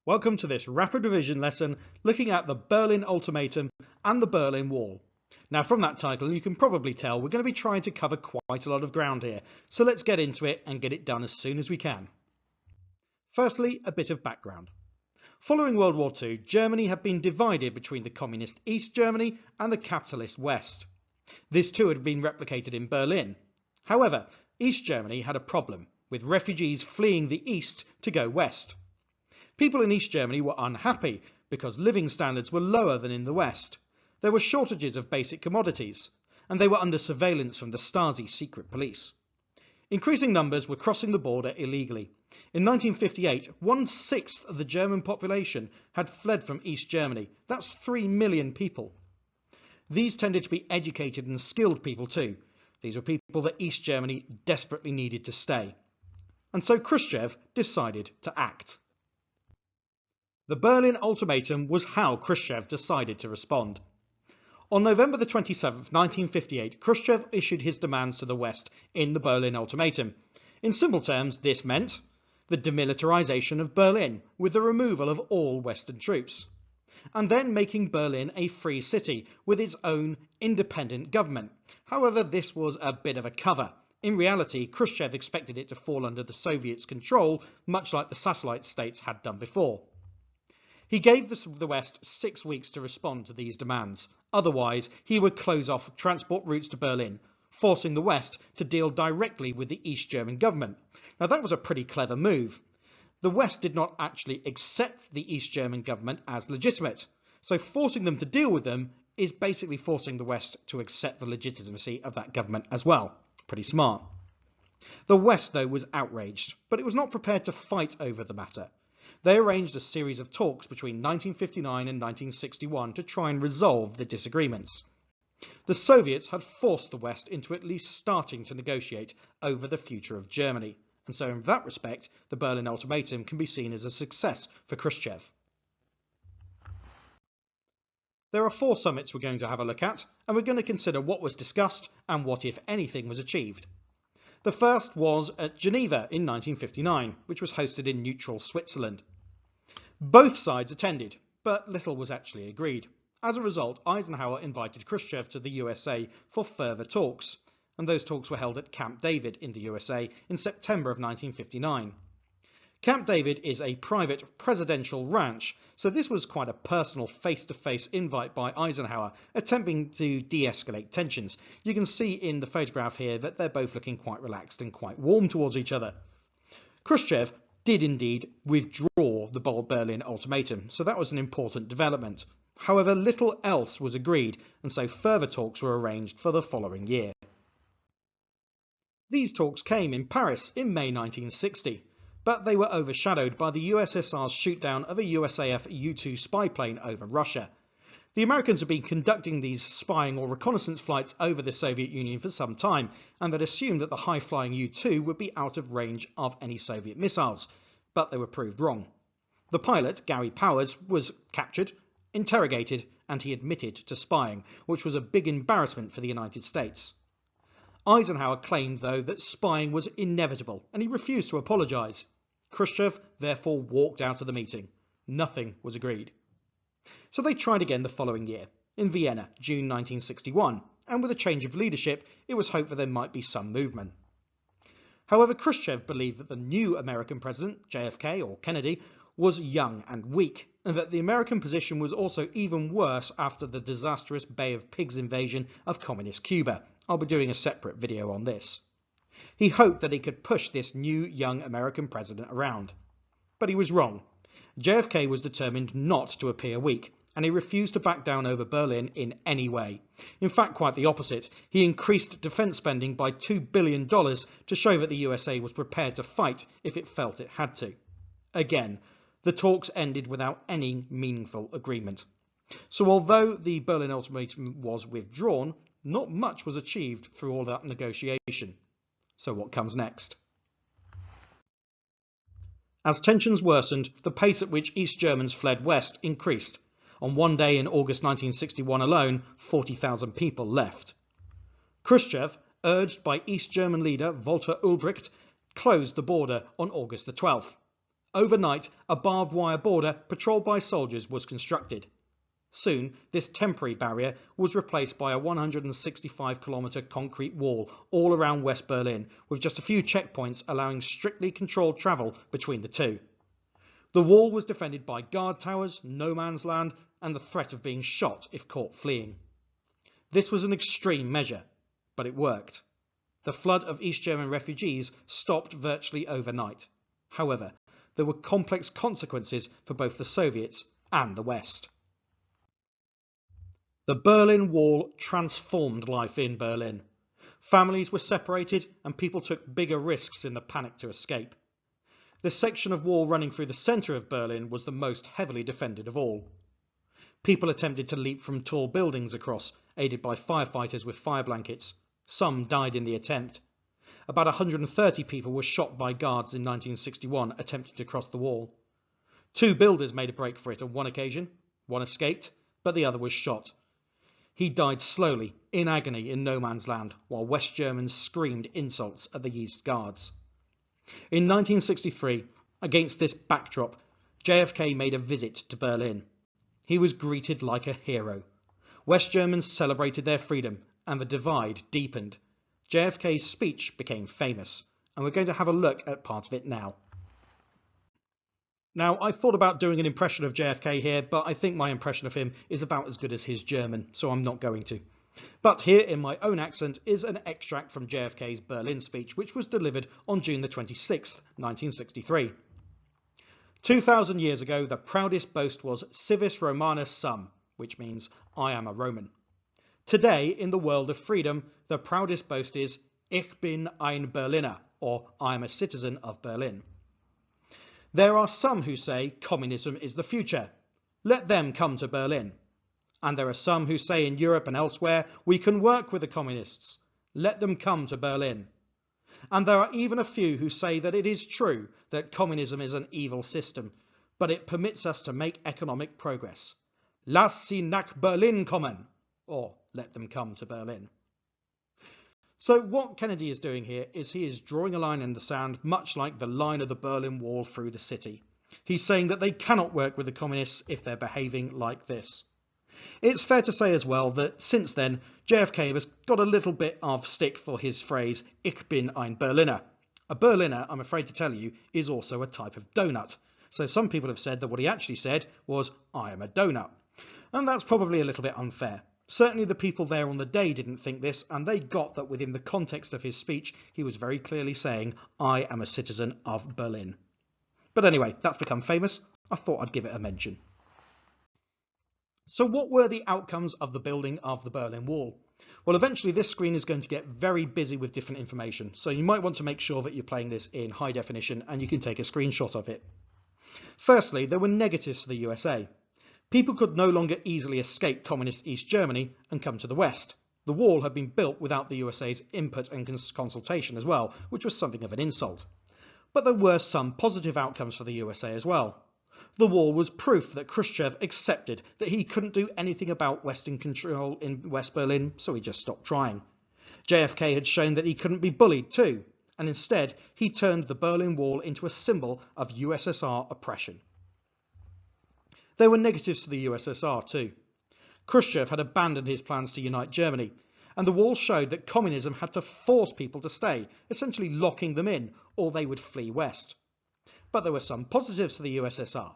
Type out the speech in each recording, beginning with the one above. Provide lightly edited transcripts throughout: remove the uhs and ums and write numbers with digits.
Welcome to this rapid revision lesson looking at the Berlin Ultimatum and the Berlin Wall. Now from that title you can probably tell we're going to be trying to cover quite a lot of ground here, so let's get into it and get it done as soon as we can. Firstly, a bit of background. Following World War II, Germany had been divided between the communist East Germany and the capitalist West. This too had been replicated in Berlin. However, East Germany had a problem, with refugees fleeing the East to go West. People in East Germany were unhappy because living standards were lower than in the West. There were shortages of basic commodities, and they were under surveillance from the Stasi secret police. Increasing numbers were crossing the border illegally. In 1958, 1/6 of the German population had fled from East Germany. That's 3 million people. These tended to be educated and skilled people too. These were people that East Germany desperately needed to stay. And so Khrushchev decided to act. The Berlin Ultimatum was how Khrushchev decided to respond. On November the 27th, 1958, Khrushchev issued his demands to the West in the Berlin Ultimatum. In simple terms, this meant the demilitarization of Berlin with the removal of all Western troops, and then making Berlin a free city with its own independent government. However, this was a bit of a cover. In reality, Khrushchev expected it to fall under the Soviets' control, much like the satellite states had done before. He gave the West 6 weeks to respond to these demands. Otherwise, he would close off transport routes to Berlin, forcing the West to deal directly with the East German government. Now that was a pretty clever move. The West did not actually accept the East German government as legitimate, so forcing them to deal with them is basically forcing the West to accept the legitimacy of that government as well. Pretty smart. The West, though, was outraged, but it was not prepared to fight over the matter. They arranged a series of talks between 1959 and 1961 to try and resolve the disagreements. The Soviets had forced the West into at least starting to negotiate over the future of Germany, and so in that respect, the Berlin Ultimatum can be seen as a success for Khrushchev. There are 4 summits we're going to have a look at, and we're going to consider what was discussed and what, if anything, was achieved. The first was at Geneva in 1959, which was hosted in neutral Switzerland. Both sides attended, but little was actually agreed. As a result, Eisenhower invited Khrushchev to the USA for further talks, and those talks were held at Camp David in the USA in September of 1959. Camp David is a private presidential ranch, so this was quite a personal face-to-face invite by Eisenhower, attempting to de-escalate tensions. You can see in the photograph here that they're both looking quite relaxed and quite warm towards each other. Khrushchev did indeed withdraw the Berlin Ultimatum, so that was an important development. However, little else was agreed, and so further talks were arranged for the following year. These talks came in Paris in May 1960. But they were overshadowed by the USSR's shootdown of a USAF U-2 spy plane over Russia. The Americans had been conducting these spying or reconnaissance flights over the Soviet Union for some time, and had assumed that the high-flying U-2 would be out of range of any Soviet missiles, but they were proved wrong. The pilot, Gary Powers, was captured, interrogated, and he admitted to spying, which was a big embarrassment for the United States. Eisenhower claimed, though, that spying was inevitable, and he refused to apologise. Khrushchev therefore walked out of the meeting. Nothing was agreed. So they tried again the following year, in Vienna, June 1961, and with a change of leadership, it was hoped that there might be some movement. However, Khrushchev believed that the new American president, JFK or Kennedy, was young and weak, and that the American position was also even worse after the disastrous Bay of Pigs invasion of communist Cuba. I'll be doing a separate video on this. He hoped that he could push this new young American president around. But he was wrong. JFK was determined not to appear weak, and he refused to back down over Berlin in any way. In fact, quite the opposite. He increased defence spending by $2 billion to show that the USA was prepared to fight if it felt it had to. Again, the talks ended without any meaningful agreement. So although the Berlin Ultimatum was withdrawn, not much was achieved through all that negotiation. So what comes next? As tensions worsened, the pace at which East Germans fled west increased. On one day in August 1961 alone, 40,000 people left. Khrushchev, urged by East German leader Walter Ulbricht, closed the border on August the 12th. Overnight, a barbed wire border patrolled by soldiers was constructed. Soon, this temporary barrier was replaced by a 165-kilometre concrete wall all around West Berlin, with just a few checkpoints allowing strictly controlled travel between the two. The wall was defended by guard towers, no man's land, and the threat of being shot if caught fleeing. This was an extreme measure, but it worked. The flood of East German refugees stopped virtually overnight. However, there were complex consequences for both the Soviets and the West. The Berlin Wall transformed life in Berlin. Families were separated and people took bigger risks in the panic to escape. The section of wall running through the centre of Berlin was the most heavily defended of all. People attempted to leap from tall buildings across, aided by firefighters with fire blankets. Some died in the attempt. About 130 people were shot by guards in 1961 attempting to cross the wall. 2 builders made a break for it on one occasion. One escaped, but the other was shot. He died slowly, in agony in no man's land, while West Germans screamed insults at the East Guards. In 1963, against this backdrop, JFK made a visit to Berlin. He was greeted like a hero. West Germans celebrated their freedom, and the divide deepened. JFK's speech became famous, and we're going to have a look at part of it now. Now, I thought about doing an impression of JFK here, but I think my impression of him is about as good as his German, so I'm not going to. But here, in my own accent, is an extract from JFK's Berlin speech, which was delivered on June the 26th, 1963. 2,000 years ago, the proudest boast was Civis Romanus Sum, which means I am a Roman. Today, in the world of freedom, the proudest boast is Ich bin ein Berliner, or I am a citizen of Berlin. There are some who say communism is the future. Let them come to Berlin. And there are some who say in Europe and elsewhere, we can work with the communists. Let them come to Berlin. And there are even a few who say that it is true that communism is an evil system, but it permits us to make economic progress. Lass sie nach Berlin kommen, or let them come to Berlin. So what Kennedy is doing here is he is drawing a line in the sand, much like the line of the Berlin Wall through the city. He's saying that they cannot work with the communists if they're behaving like this. It's fair to say as well that since then, JFK has got a little bit of stick for his phrase, Ich bin ein Berliner. A Berliner, I'm afraid to tell you, is also a type of donut. So some people have said that what he actually said was, I am a donut. And that's probably a little bit unfair. Certainly the people there on the day didn't think this, and they got that within the context of his speech, he was very clearly saying, I am a citizen of Berlin. But anyway, that's become famous. I thought I'd give it a mention. So what were the outcomes of the building of the Berlin Wall? Well, eventually this screen is going to get very busy with different information, so you might want to make sure that you're playing this in high definition and you can take a screenshot of it. Firstly, there were negatives for the USA. People could no longer easily escape communist East Germany and come to the West. The wall had been built without the USA's input and consultation as well, which was something of an insult. But there were some positive outcomes for the USA as well. The wall was proof that Khrushchev accepted that he couldn't do anything about Western control in West Berlin, so he just stopped trying. JFK had shown that he couldn't be bullied too, and instead he turned the Berlin Wall into a symbol of USSR oppression. There were negatives to the USSR too. Khrushchev had abandoned his plans to unite Germany, and the wall showed that communism had to force people to stay, essentially locking them in, or they would flee west. But there were some positives to the USSR.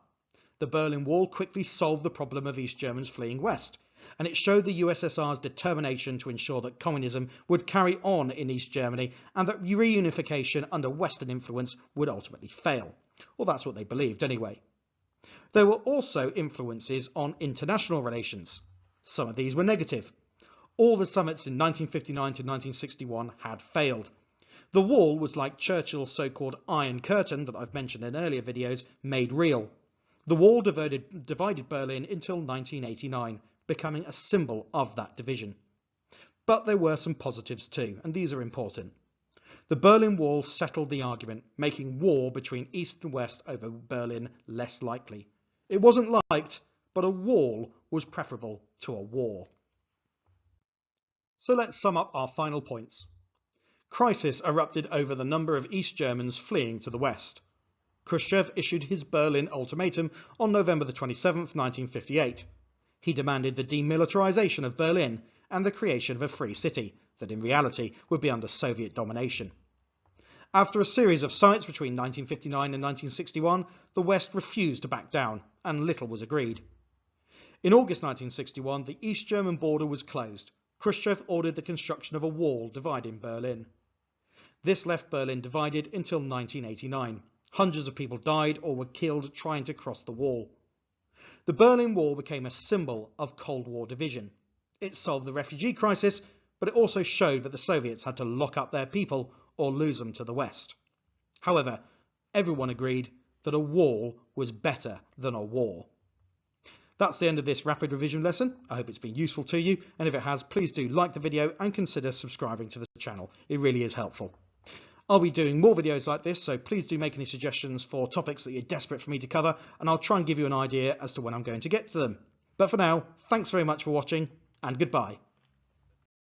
The Berlin Wall quickly solved the problem of East Germans fleeing west, and it showed the USSR's determination to ensure that communism would carry on in East Germany and that reunification under Western influence would ultimately fail. Well, that's what they believed anyway. There were also influences on international relations. Some of these were negative. All the summits in 1959 to 1961 had failed. The wall was like Churchill's so-called Iron Curtain that I've mentioned in earlier videos, made real. The wall divided Berlin until 1989, becoming a symbol of that division. But there were some positives too, and these are important. The Berlin Wall settled the argument, making war between East and West over Berlin less likely. It wasn't liked, but a wall was preferable to a war. So let's sum up our final points. Crisis erupted over the number of East Germans fleeing to the West. Khrushchev issued his Berlin Ultimatum on November 27, 1958. He demanded the demilitarization of Berlin and the creation of a free city that in reality would be under Soviet domination. After a series of sites between 1959 and 1961, the West refused to back down, and little was agreed. In August 1961, the East German border was closed. Khrushchev ordered the construction of a wall dividing Berlin. This left Berlin divided until 1989. Hundreds of people died or were killed trying to cross the wall. The Berlin Wall became a symbol of Cold War division. It solved the refugee crisis, but it also showed that the Soviets had to lock up their people or lose them to the West. However, everyone agreed that a wall was better than a war. That's the end of this rapid revision lesson. I hope it's been useful to you, and if it has, please do like the video and consider subscribing to the channel. It really is helpful. I'll be doing more videos like this, so please do make any suggestions for topics that you're desperate for me to cover, and I'll try and give you an idea as to when I'm going to get to them. But for now, thanks very much for watching, and goodbye.